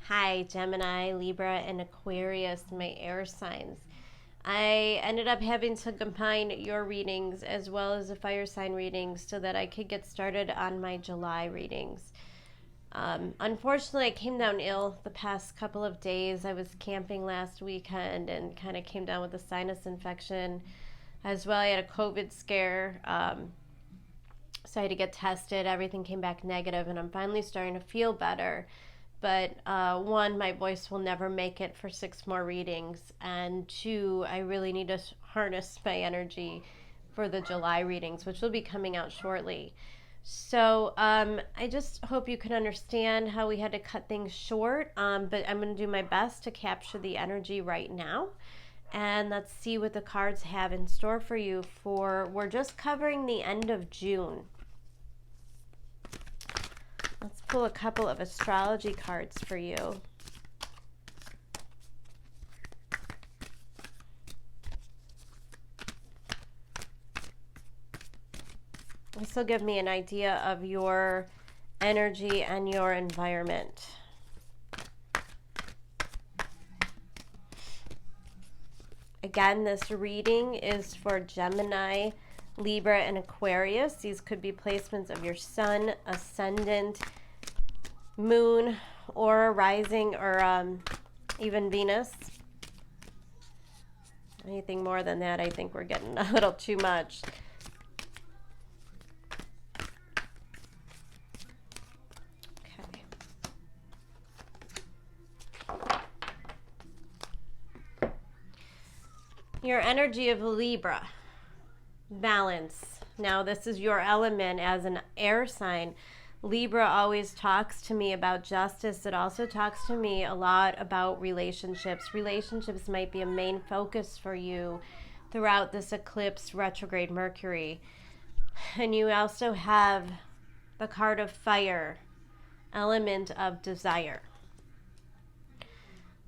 Hi, Gemini, Libra, and Aquarius, my air signs. I ended up having to combine your readings as well as the fire sign readings so that I could get started on my July readings. Unfortunately, I came down ill the past couple of days. I was camping last weekend and kind of came down with a sinus infection as well. I had a COVID scare. So I had to get tested. Everything came back negative, and I'm finally starting to feel better. But one, my voice will never make it for 6 more readings. And two, I really need to harness my energy for the July readings, which will be coming out shortly. So I just hope you can understand how we had to cut things short. But I'm going to do my best to capture the energy right now. And let's see what the cards have in store for you we're just covering the end of June. Let's pull a couple of astrology cards for you. This will give me an idea of your energy and your environment. Again, this reading is for Gemini, Libra, and Aquarius. These could be placements of your sun, ascendant, moon, or rising, or even Venus. Anything more than that, I think we're getting a little too much. Okay. Your energy of Libra. Balance. Now, this is your element as an air sign. Libra always talks to me about justice. It also talks to me a lot about relationships. Relationships might be a main focus for you throughout this eclipse, retrograde Mercury. And you also have the card of fire, element of desire.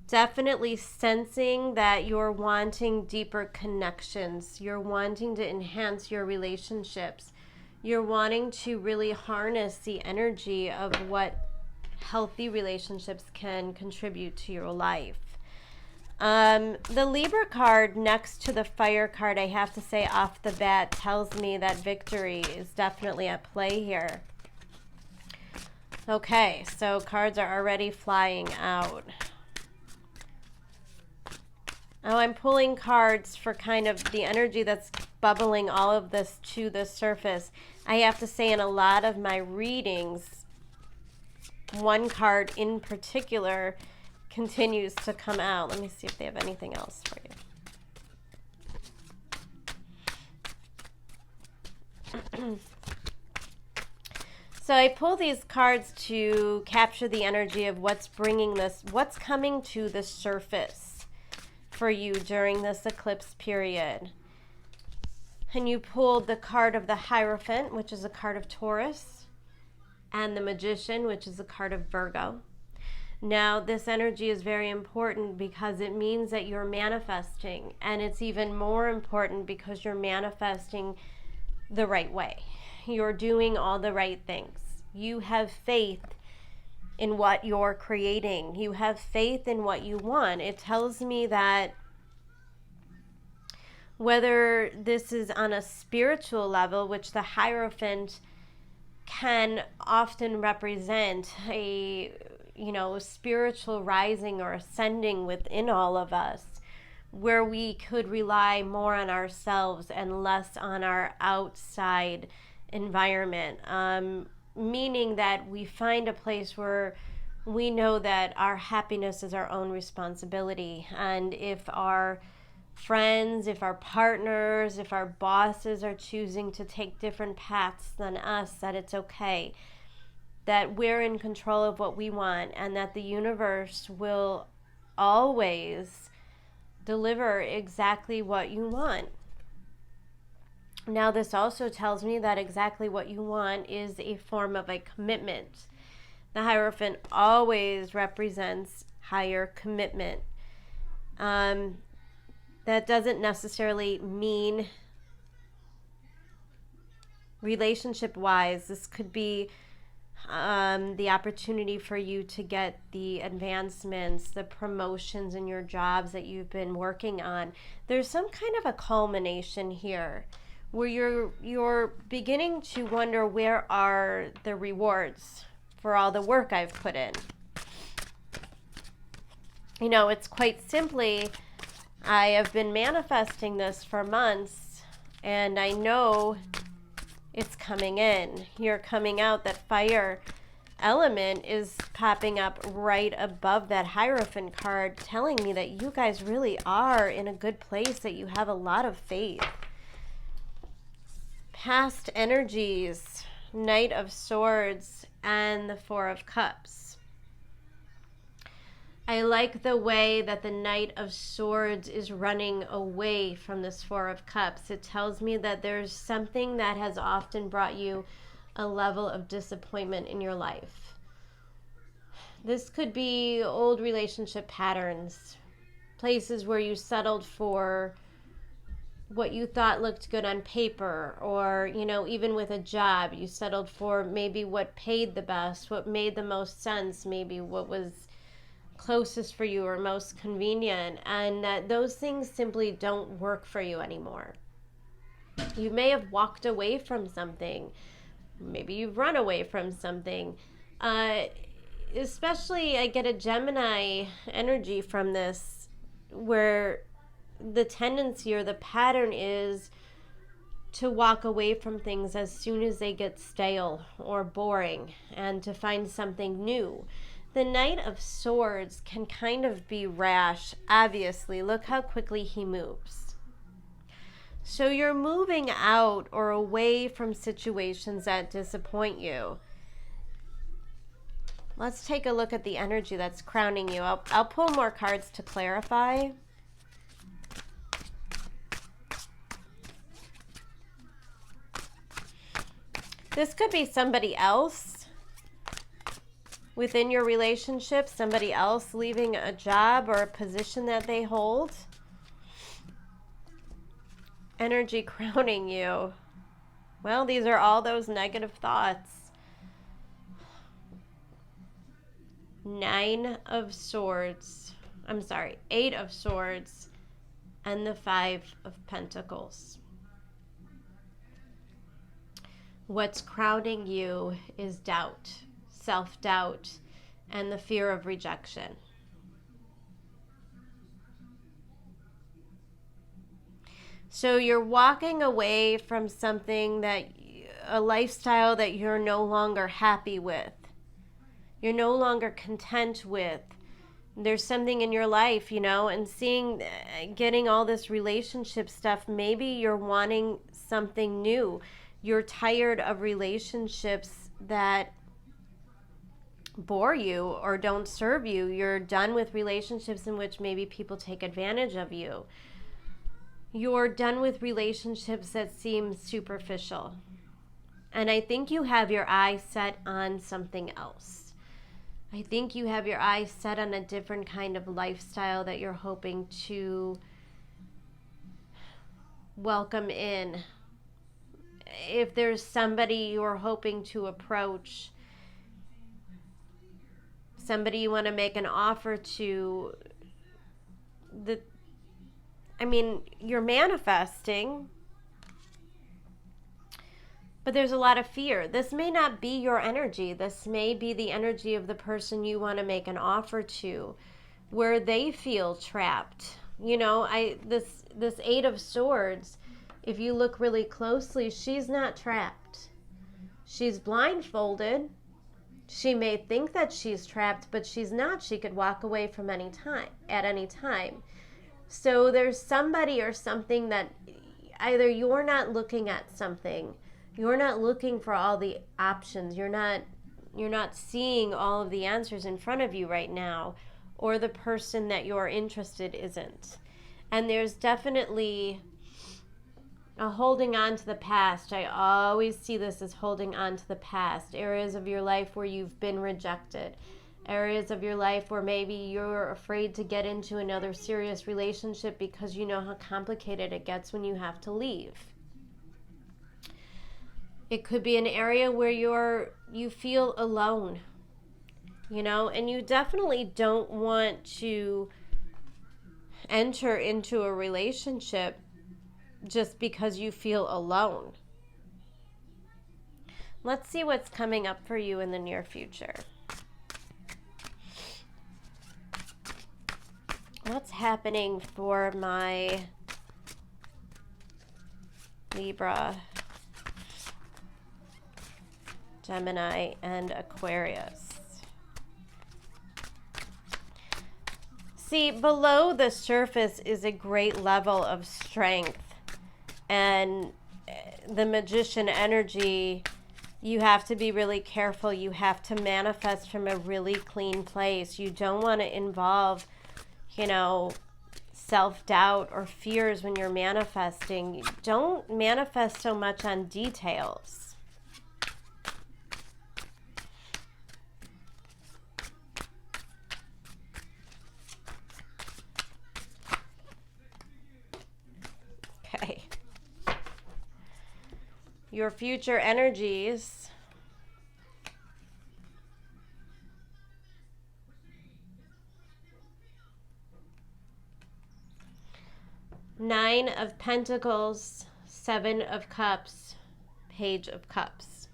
Definitely sensing that you're wanting deeper connections. You're wanting to enhance your relationships. You're wanting to really harness the energy of what healthy relationships can contribute to your life. The Libra card next to the fire card, I have to say off the bat, tells me that victory is definitely at play here. Okay, so cards are already flying out. Now I'm pulling cards for kind of the energy that's bubbling all of this to the surface. I have to say in a lot of my readings, one card in particular continues to come out. Let me see if they have anything else for you. So I pull these cards to capture the energy of what's coming to the surface for you during this eclipse period. And you pulled the card of the Hierophant, which is a card of Taurus, and the Magician, which is a card of Virgo. Now, this energy is very important because it means that you're manifesting, and it's even more important because you're manifesting the right way. You're doing all the right things. You have faith in what you're creating. You have faith in what you want. It tells me that whether this is on a spiritual level, which the Hierophant can often represent a spiritual rising or ascending within all of us, where we could rely more on ourselves and less on our outside environment. Meaning that we find a place where we know that our happiness is our own responsibility. And if our friends, if our partners, if our bosses are choosing to take different paths than us, that it's okay. That we're in control of what we want, and that the universe will always deliver exactly what you want. Now, this also tells me that exactly what you want is a form of a commitment. The Hierophant always represents higher commitment. That doesn't necessarily mean relationship-wise. This could be the opportunity for you to get the advancements, the promotions in your jobs that you've been working on. There's some kind of a culmination here where you're beginning to wonder, where are the rewards for all the work I've put in? You know, it's quite simply, I have been manifesting this for months, and I know it's coming in. You're coming out. That fire element is popping up right above that Hierophant card, telling me that you guys really are in a good place, that you have a lot of faith. Past energies, Knight of Swords, and the Four of Cups. I like the way that the Knight of Swords is running away from this Four of Cups. It tells me that there's something that has often brought you a level of disappointment in your life. This could be old relationship patterns, places where you settled for what you thought looked good on paper, or, you know, even with a job, you settled for maybe what paid the best, what made the most sense, maybe what was closest for you or most convenient, and that those things simply don't work for you anymore. You may have walked away from something. Maybe you've run away from something. Especially, I get a Gemini energy from this, where the tendency or the pattern is to walk away from things as soon as they get stale or boring, and to find something new. The Knight of Swords can kind of be rash, obviously. Look how quickly he moves. So you're moving out or away from situations that disappoint you. Let's take a look at the energy that's crowning you. I'll pull more cards to clarify. This could be somebody else within your relationship, somebody else leaving a job or a position that they hold. Energy crowning you. Well, these are all those negative thoughts. Eight of Swords, and the Five of Pentacles. What's crowning you is doubt, self-doubt, and the fear of rejection. So you're walking away from something, a lifestyle that you're no longer happy with. You're no longer content with. There's something in your life, you know, and getting all this relationship stuff, maybe you're wanting something new. You're tired of relationships that bore you or don't serve you. You're done with relationships in which maybe people take advantage of you. You're done with relationships that seem superficial. And I think you have your eyes set on something else. I think you have your eyes set on a different kind of lifestyle that you're hoping to welcome in. If there's somebody you're hoping to approach, somebody you want to make an offer to, you're manifesting, but there's a lot of fear. This may not be your energy. This may be the energy of the person you want to make an offer to, where they feel trapped. You know, this Eight of Swords, if you look really closely, she's not trapped. She's blindfolded. She may think that she's trapped, but she's not. She could walk away from at any time. So there's somebody or something that either you're not looking at something, you're not looking for all the options, you're not seeing all of the answers in front of you right now, or the person that you're interested isn't. And there's definitely a holding on to the past. I always see this as holding on to the past. Areas of your life where you've been rejected. Areas of your life where maybe you're afraid to get into another serious relationship because you know how complicated it gets when you have to leave. It could be an area where you feel alone, you know, and you definitely don't want to enter into a relationship just because you feel alone. Let's see what's coming up for you in the near future. What's happening for my Libra, Gemini, and Aquarius? See, below the surface is a great level of strength, and the magician energy, you have to be really careful. You have to manifest from a really clean place. You don't want to involve, you know, self-doubt or fears when you're manifesting. Don't manifest so much on details. Okay. Your future energies. Nine of Pentacles, Seven of Cups, Page of Cups.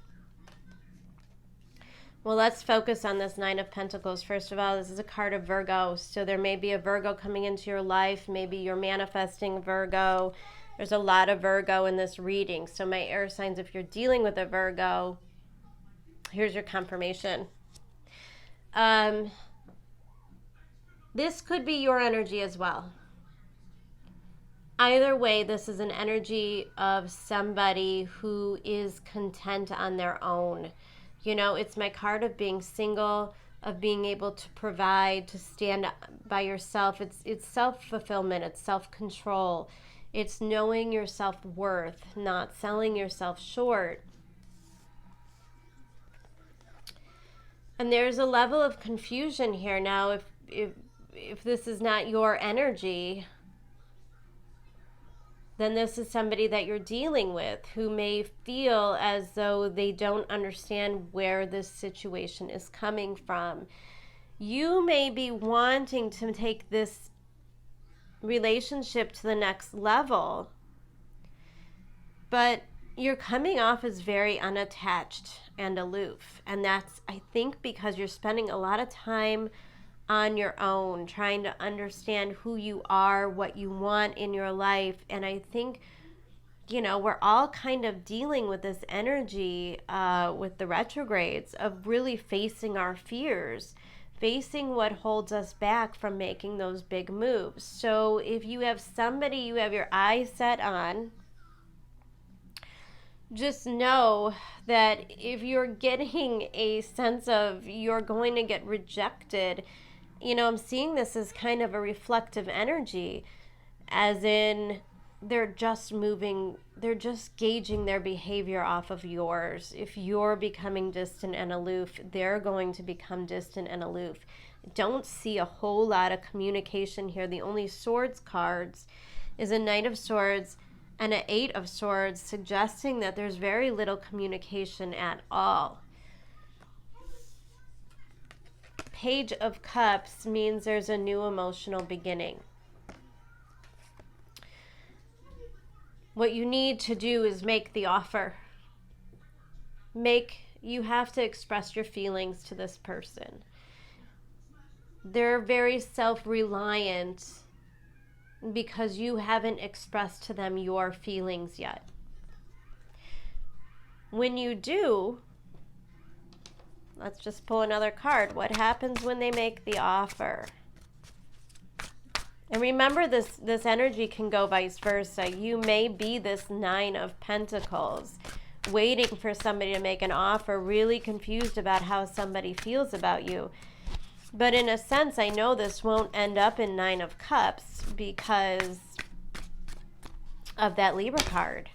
Well, let's focus on this Nine of Pentacles. First of all, this is a card of Virgo. So there may be a Virgo coming into your life. Maybe you're manifesting Virgo. There's a lot of Virgo in this reading. So my air signs, if you're dealing with a Virgo, here's your confirmation. This could be your energy as well. Either way, this is an energy of somebody who is content on their own. You know, it's my card of being single, of being able to provide, to stand by yourself. It's self-fulfillment, it's self-control. It's knowing your self-worth, not selling yourself short. And there's a level of confusion here. Now, if this is not your energy, then this is somebody that you're dealing with who may feel as though they don't understand where this situation is coming from. You may be wanting to take this relationship to the next level, but you're coming off as very unattached and aloof. And that's, I think, because you're spending a lot of time on your own, trying to understand who you are, what you want in your life. And I think, you know, we're all kind of dealing with this energy with the retrogrades of really facing our fears, facing what holds us back from making those big moves. So if you have somebody you have your eyes set on, just know that if you're getting a sense of you're going to get rejected, you know, I'm seeing this as kind of a reflective energy, as in they're just gauging their behavior off of yours. If you're becoming distant and aloof, they're going to become distant and aloof. Don't see a whole lot of communication here. The only swords cards is a Knight of Swords and an Eight of Swords, suggesting that there's very little communication at all. Page of Cups means there's a new emotional beginning. What you need to do is make the offer. You have to express your feelings to this person. They're very self-reliant because you haven't expressed to them your feelings yet. When you do, let's just pull another card. What happens when they make the offer? And remember, this energy can go vice versa. You may be this Nine of Pentacles, waiting for somebody to make an offer, really confused about how somebody feels about you. But in a sense, I know this won't end up in Nine of Cups because of that Libra card.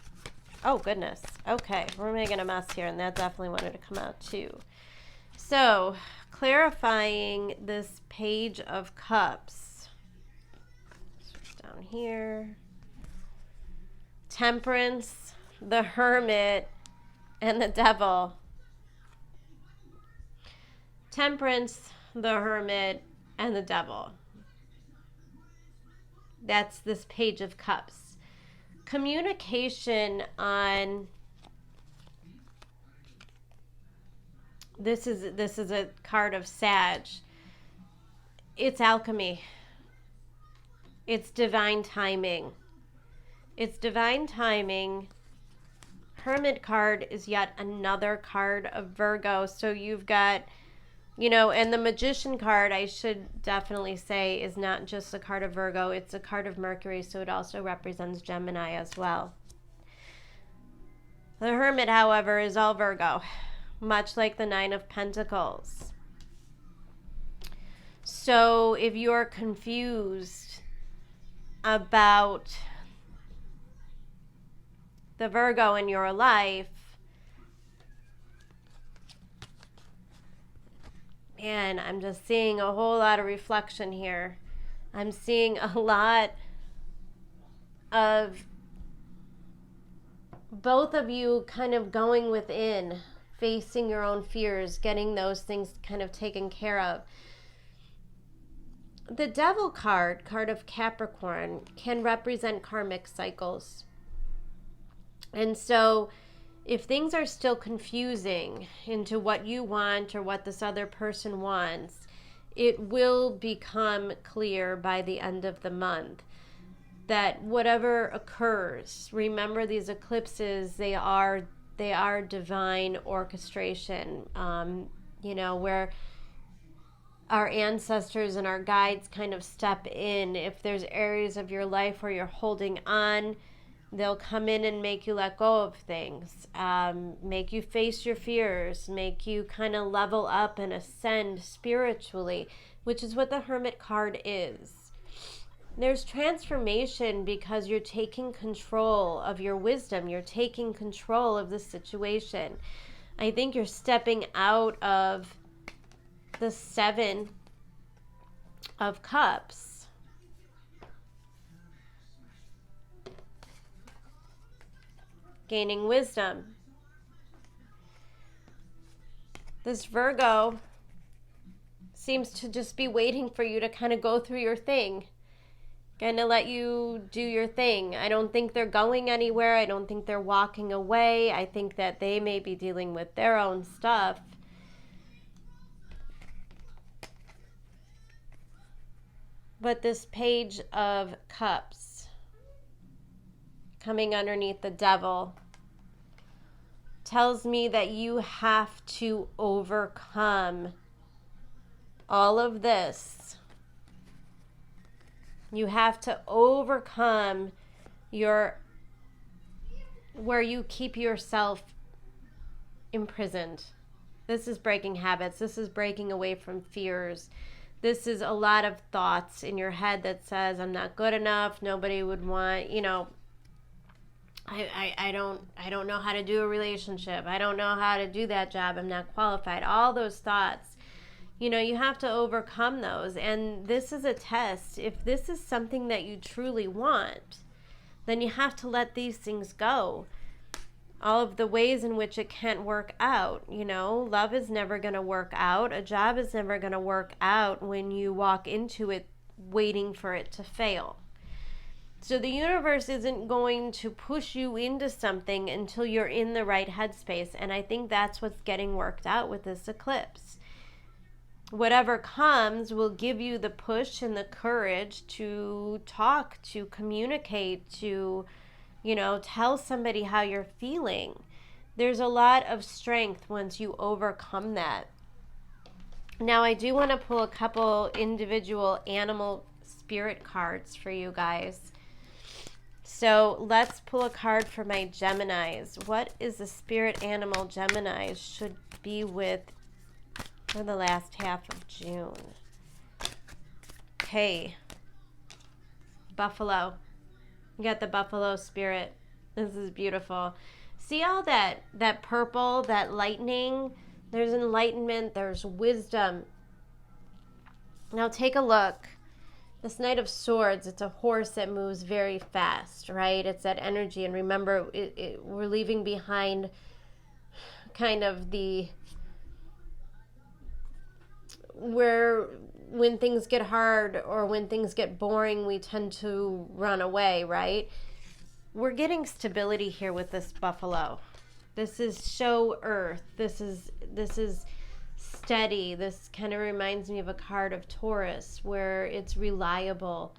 Oh, goodness. Okay, we're making a mess here, and that definitely wanted to come out too. So, clarifying this Page of Cups. Down here. Temperance, the Hermit, and the Devil. Temperance, the Hermit, and the Devil. That's this Page of Cups. Communication on this is a card of Sag. It's alchemy. It's divine timing. It's divine timing. Hermit card is yet another card of Virgo. So you've got, and the Magician card, I should definitely say, is not just a card of Virgo. It's a card of Mercury, so it also represents Gemini as well. The Hermit, however, is all Virgo, much like the Nine of Pentacles. So if you're confused about the Virgo in your life, man, I'm just seeing a whole lot of reflection here. I'm seeing a lot of both of you kind of going within, facing your own fears, getting those things kind of taken care of. The Devil card of Capricorn, can represent karmic cycles. And so if things are still confusing into what you want or what this other person wants, it will become clear by the end of the month that whatever occurs, remember these eclipses, they are divine orchestration, where our ancestors and our guides kind of step in. If there's areas of your life where you're holding on, they'll come in and make you let go of things, make you face your fears, make you kind of level up and ascend spiritually, which is what the Hermit card is. There's transformation because you're taking control of your wisdom. You're taking control of the situation. I think you're stepping out of the Seven of Cups. Gaining wisdom. This Virgo seems to just be waiting for you to kind of go through your thing. Gonna let you do your thing. I don't think they're going anywhere. I don't think they're walking away. I think that they may be dealing with their own stuff. But this Page of Cups coming underneath the Devil tells me that you have to overcome all of this. You have to overcome where you keep yourself imprisoned. This is breaking habits. This is breaking away from fears. This is a lot of thoughts in your head that says, I'm not good enough. Nobody would want, I don't know how to do a relationship. I don't know how to do that job. I'm not qualified. All those thoughts, you have to overcome those. And this is a test. If this is something that you truly want, then you have to let these things go. All of the ways in which it can't work out. Love is never going to work out. A job is never going to work out when you walk into it waiting for it to fail. So the universe isn't going to push you into something until you're in the right headspace. And I think that's what's getting worked out with this eclipse. Whatever comes will give you the push and the courage to talk, to communicate, to tell somebody how you're feeling. There's a lot of strength once you overcome that. Now, I do want to pull a couple individual animal spirit cards for you guys. So let's pull a card for my Geminis. What is the spirit animal Geminis should be with for the last half of June? Okay. Buffalo. You got the buffalo spirit. This is beautiful. See all that purple, that lightning? There's enlightenment, there's wisdom. Now take a look. This Knight of Swords, it's a horse that moves very fast, right? It's that energy. And remember, we're leaving behind kind of where when things get hard or when things get boring, we tend to run away, right? We're getting stability here with this buffalo. This is show earth. This is steady. This kind of reminds me of a card of Taurus where it's reliable.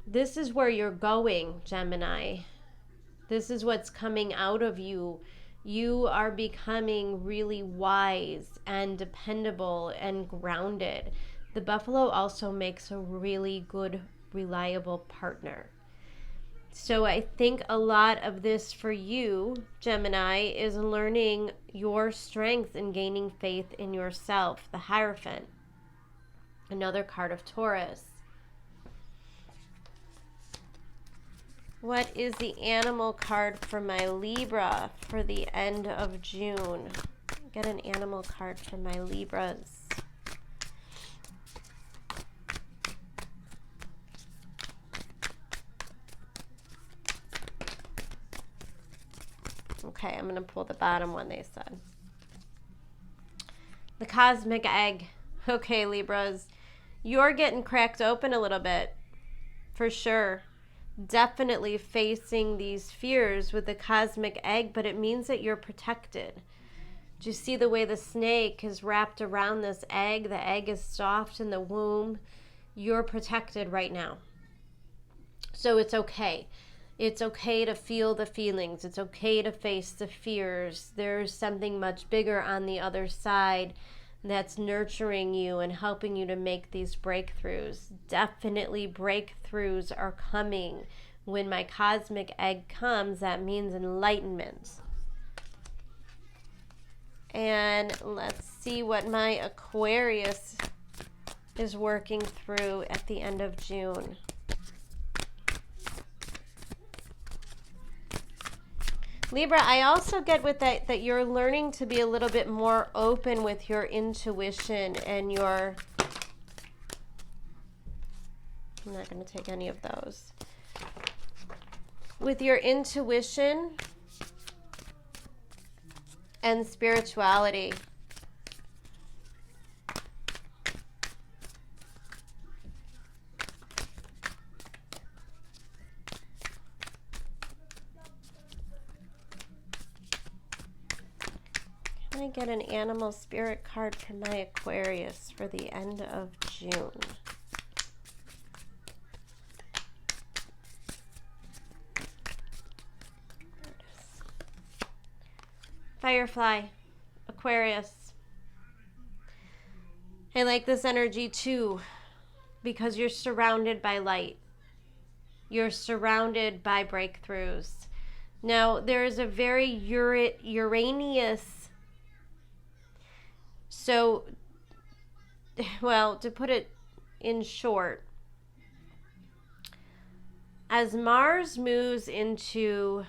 This is where you're going, Gemini. This is what's coming out of you. You are becoming really wise and dependable and grounded. The buffalo also makes a really good, reliable partner. So I think a lot of this for you, Gemini, is learning your strength and gaining faith in yourself. The Hierophant, another card of Taurus. What is the animal card for my Libra for the end of June? Get an animal card for my Libras. Okay, I'm going to pull the bottom one they said. The Cosmic Egg. Okay, Libras, you're getting cracked open a little bit, for sure. Definitely facing these fears with the Cosmic Egg, but it means that you're protected. Do you see the way the snake is wrapped around this egg? The egg is soft in the womb. You're protected right now. So it's okay. It's okay to feel the feelings. It's okay to face the fears. There's something much bigger on the other side that's nurturing you and helping you to make these breakthroughs. Definitely breakthroughs are coming. When my Cosmic Egg comes, that means enlightenment. And let's see what my Aquarius is working through at the end of June. Libra, I also get with that you're learning to be a little bit more open with your intuition and your... I'm not going to take any of those. With your intuition and spirituality. I get an animal spirit card for my Aquarius for the end of June. Firefly, Aquarius. I like this energy too because you're surrounded by light. You're surrounded by breakthroughs. Now, there is a very Uranus. So, well, to put it in short, as Mars moves into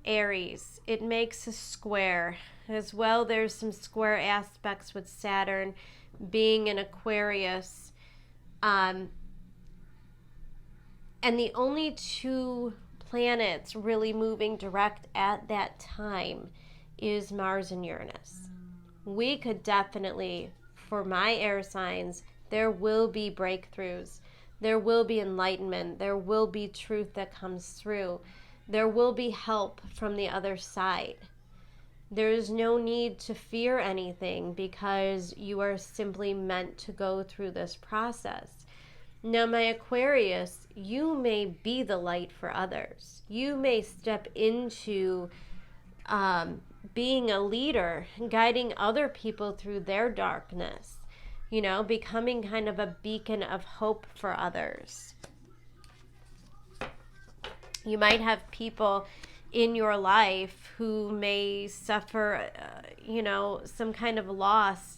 Aries, it makes a square. As well, there's some square aspects with Saturn being in Aquarius. And the only two planets really moving direct at that time is Mars and Uranus. We could definitely, for my air signs, there will be breakthroughs. There will be enlightenment. There will be truth that comes through. There will be help from the other side. There is no need to fear anything because you are simply meant to go through this process. Now, my Aquarius, you may be the light for others. You may step into being a leader, guiding other people through their darkness, you know, becoming kind of a beacon of hope for others. You might have people in your life who may suffer, some kind of loss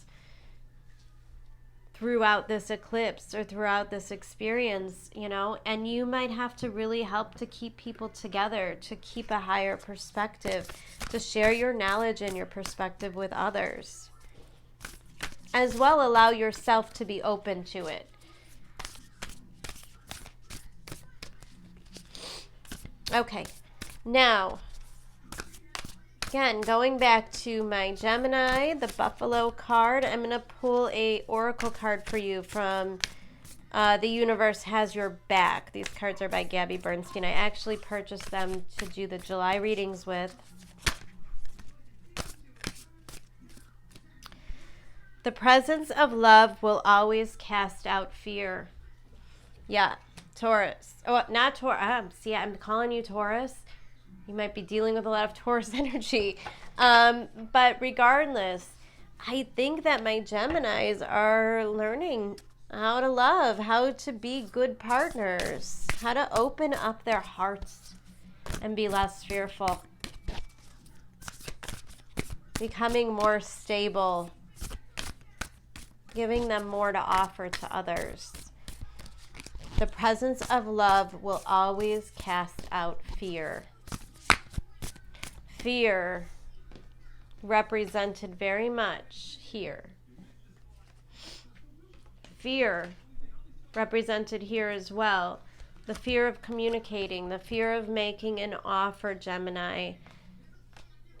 throughout this eclipse or throughout this experience, and you might have to really help to keep people together, to keep a higher perspective, to share your knowledge and your perspective with others. As well, allow yourself to be open to it. Okay, now Again, going back to my Gemini, the Buffalo card, I'm going to pull a oracle card for you from The Universe Has Your Back. These cards are by Gabby Bernstein. I actually purchased them to do the July readings with. The presence of love will always cast out fear. Yeah, Taurus. Oh, not Taurus. See, I'm calling you Taurus. You might be dealing with a lot of Taurus energy. But regardless, I think that my Geminis are learning how to love, how to be good partners, how to open up their hearts and be less fearful. Becoming more stable. Giving them more to offer to others. The presence of love will always cast out fear. Fear represented very much here. Fear represented here as well. The fear of communicating, the fear of making an offer, Gemini.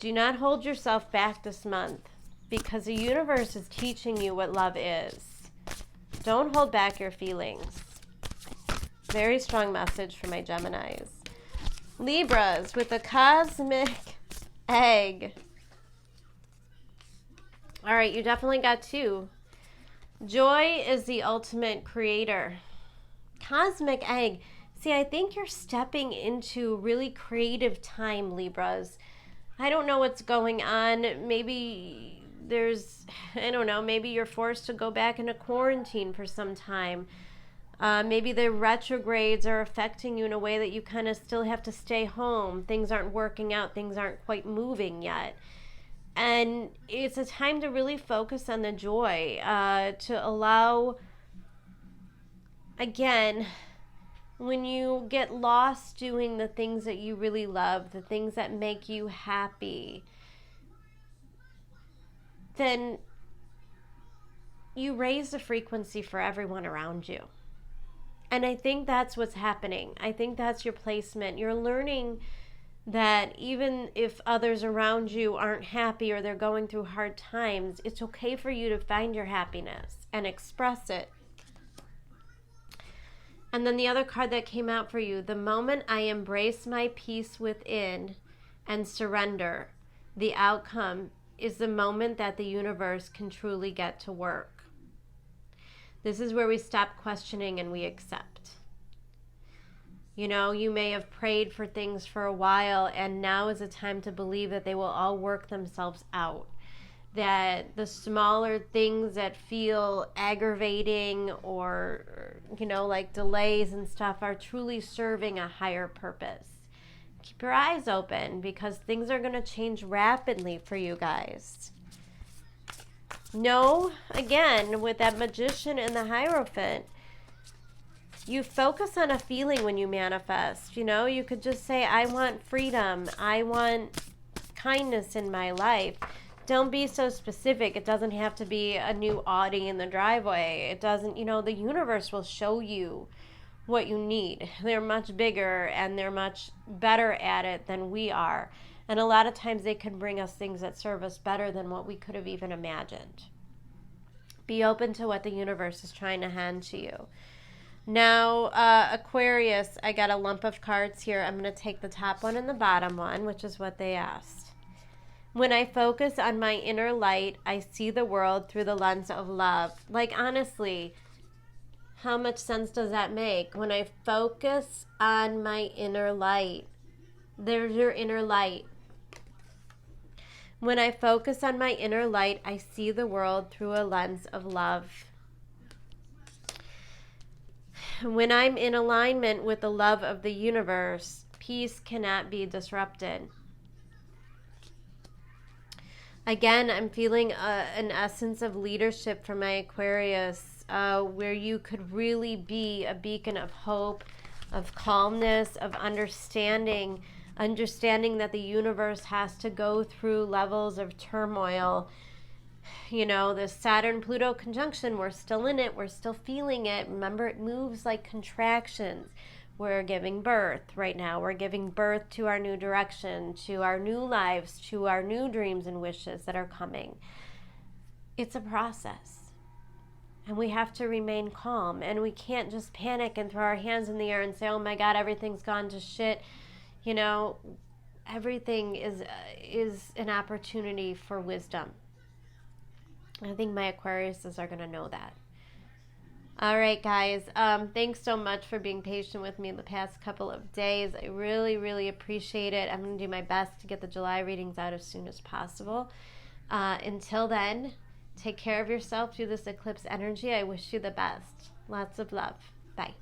Do not hold yourself back this month because the universe is teaching you what love is. Don't hold back your feelings. Very strong message for my Geminis. Libras with the cosmic egg. All right, you definitely got two. Joy is the ultimate creator. Cosmic egg. See, I think you're stepping into really creative time, Libras. I don't know what's going on. Maybe maybe you're forced to go back into quarantine for some time. Maybe the retrogrades are affecting you in a way that you kind of still have to stay home. Things aren't working out. Things aren't quite moving yet. And it's a time to really focus on the joy, to allow, again, when you get lost doing the things that you really love, the things that make you happy, then you raise the frequency for everyone around you. And I think that's what's happening. I think that's your placement. You're learning that even if others around you aren't happy or they're going through hard times, it's okay for you to find your happiness and express it. And then the other card that came out for you, the moment I embrace my peace within and surrender, the outcome is the moment that the universe can truly get to work. This is where we stop questioning and we accept. You know, you may have prayed for things for a while, and now is a time to believe that they will all work themselves out. That the smaller things that feel aggravating or, like delays and stuff are truly serving a higher purpose. Keep your eyes open because things are going to change rapidly for you guys. No, again, with that Magician and the Hierophant, you focus on a feeling when you manifest. You could just say, I want freedom. I want kindness in my life. Don't be so specific. It doesn't have to be a new Audi in the driveway. It doesn't, the universe will show you what you need. They're much bigger and they're much better at it than we are. And a lot of times they can bring us things that serve us better than what we could have even imagined. Be open to what the universe is trying to hand to you. Now, Aquarius, I got a lump of cards here. I'm going to take the top one and the bottom one, which is what they asked. When I focus on my inner light, I see the world through the lens of love. Like, honestly, how much sense does that make? When I focus on my inner light, there's your inner light. When I focus on my inner light, I see the world through a lens of love. When I'm in alignment with the love of the universe, peace cannot be disrupted. Again, I'm feeling an essence of leadership from my Aquarius, where you could really be a beacon of hope, of calmness, of understanding that the universe has to go through levels of turmoil. The Saturn-Pluto conjunction, we're still in it. We're still feeling it. Remember, it moves like contractions. We're giving birth right now. We're giving birth to our new direction, to our new lives, to our new dreams and wishes that are coming. It's a process. And we have to remain calm. And we can't just panic and throw our hands in the air and say, oh my God, everything's gone to shit. You know, everything is an opportunity for wisdom. I think my Aquariuses are going to know that. All right, guys. Thanks so much for being patient with me the past couple of days. I really, really appreciate it. I'm going to do my best to get the July readings out as soon as possible. Until then, take care of yourself through this eclipse energy. I wish you the best. Lots of love. Bye.